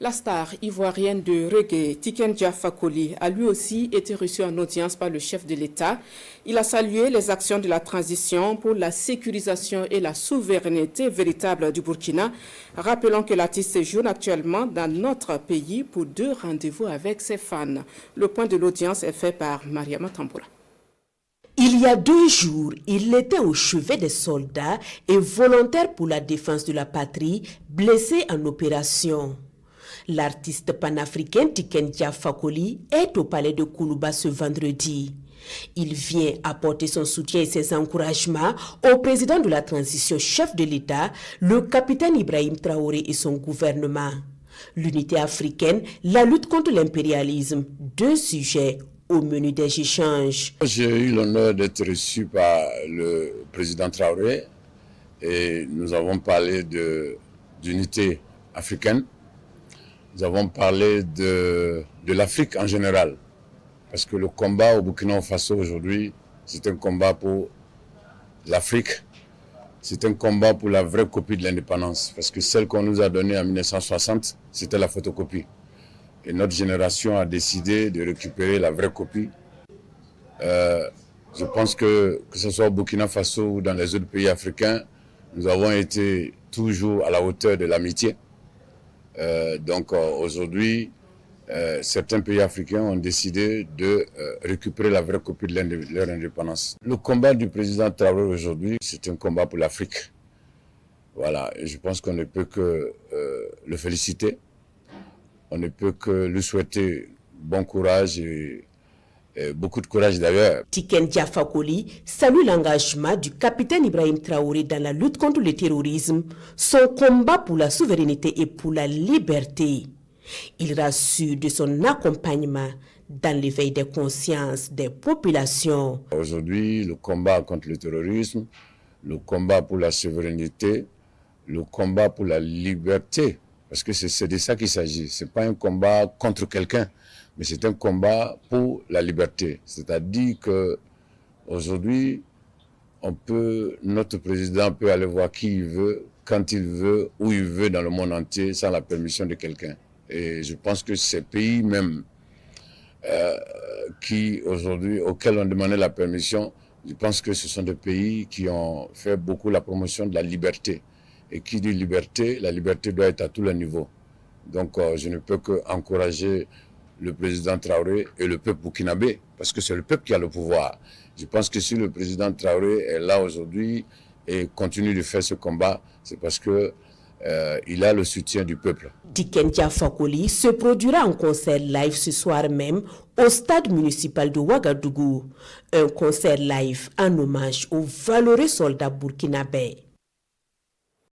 La star ivoirienne de reggae, Tiken Jah Fakoly, a lui aussi été reçu en audience par le chef de l'État. Il a salué les actions de la transition pour la sécurisation et la souveraineté véritable du Burkina. Rappelons que l'artiste séjourne actuellement dans notre pays pour 2 rendez-vous avec ses fans. Le point de l'audience est fait par Mariama Tamboura. Il y a 2 jours, il était au chevet des soldats et volontaire pour la défense de la patrie, blessé en opération. L'artiste panafricain Tiken Jah Fakoly est au palais de Koulouba ce vendredi. Il vient apporter son soutien et ses encouragements au président de la transition, chef de l'État, le capitaine Ibrahim Traoré et son gouvernement. L'unité africaine, la lutte contre l'impérialisme, 2 sujets au menu des échanges. J'ai eu l'honneur d'être reçu par le président Traoré et nous avons parlé d'unité africaine. Nous avons parlé de l'Afrique en général, parce que le combat au Burkina Faso aujourd'hui, c'est un combat pour l'Afrique, c'est un combat pour la vraie copie de l'indépendance, parce que celle qu'on nous a donnée en 1960, c'était la photocopie. Et notre génération a décidé de récupérer la vraie copie. Je pense que ce soit au Burkina Faso ou dans les autres pays africains, nous avons été toujours à la hauteur de l'amitié. Donc aujourd'hui, certains pays africains ont décidé de récupérer la vraie copie de leur indépendance. Le combat du président Traoré aujourd'hui, c'est un combat pour l'Afrique. Voilà, et je pense qu'on ne peut que le féliciter. On ne peut que lui souhaiter bon courage et beaucoup de courage d'ailleurs. Tiken Jah Fakoly salue l'engagement du capitaine Ibrahim Traoré dans la lutte contre le terrorisme, son combat pour la souveraineté et pour la liberté. Il rassure de son accompagnement dans l'éveil des consciences des populations. Aujourd'hui, le combat contre le terrorisme, le combat pour la souveraineté, le combat pour la liberté, parce que c'est de ça qu'il s'agit. Ce n'est pas un combat contre quelqu'un, mais c'est un combat pour la liberté. C'est-à-dire qu'aujourd'hui, notre président peut aller voir qui il veut, quand il veut, où il veut dans le monde entier, sans la permission de quelqu'un. Et je pense que ces pays même auxquels on demandait la permission, je pense que ce sont des pays qui ont fait beaucoup la promotion de la liberté. Et qui dit liberté, la liberté doit être à tous les niveaux. Donc je ne peux qu'encourager le président Traoré et le peuple burkinabé, parce que c'est le peuple qui a le pouvoir. Je pense que si le président Traoré est là aujourd'hui et continue de faire ce combat, c'est parce que il a le soutien du peuple. Tiken Jah Fakoly se produira en concert live ce soir même au stade municipal de Ouagadougou. Un concert live en hommage aux valeureux soldats burkinabés.